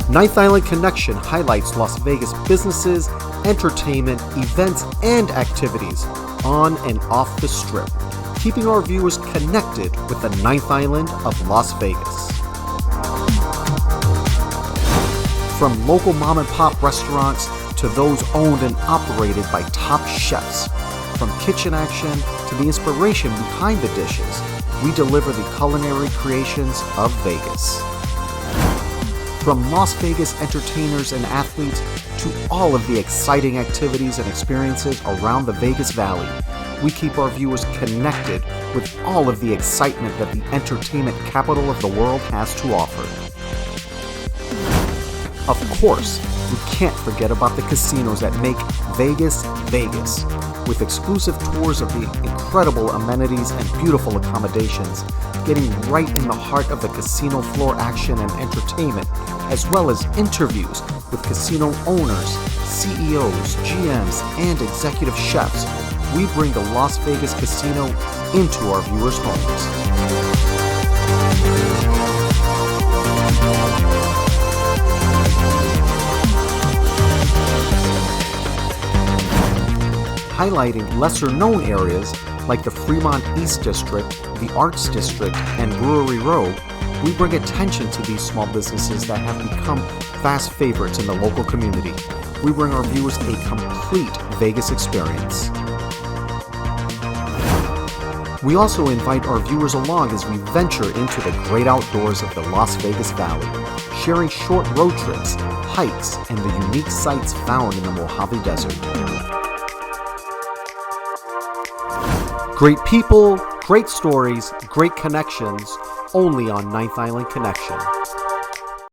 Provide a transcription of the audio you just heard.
Ninth Island Connection highlights Las Vegas businesses, entertainment, events, and activities on and off the Strip, keeping our viewers connected with the Ninth Island of Las Vegas. From local mom-and-pop restaurants to those owned and operated by top chefs, from kitchen action to the inspiration behind the dishes, we deliver the culinary creations of Vegas. From Las Vegas entertainers and athletes to all of the exciting activities and experiences around the Vegas Valley, we keep our viewers connected with all of the excitement that the entertainment capital of the world has to offer. Of course, we can't forget about the casinos that make Vegas, Vegas, with exclusive tours of the incredible amenities and beautiful accommodations, getting right in the heart of the casino floor action and entertainment, as well as interviews with casino owners, CEOs, GMs, and executive chefs. We bring the Las Vegas Casino into our viewers' homes. Highlighting lesser-known areas like the Fremont East District, the Arts District, and Brewery Row, we bring attention to these small businesses that have become fast favorites in the local community. We bring our viewers a complete Vegas experience. We also invite our viewers along as we venture into the great outdoors of the Las Vegas Valley, sharing short road trips, hikes, and the unique sights found in the Mojave Desert. Great people, great stories, great connections, only on Ninth Island Connection.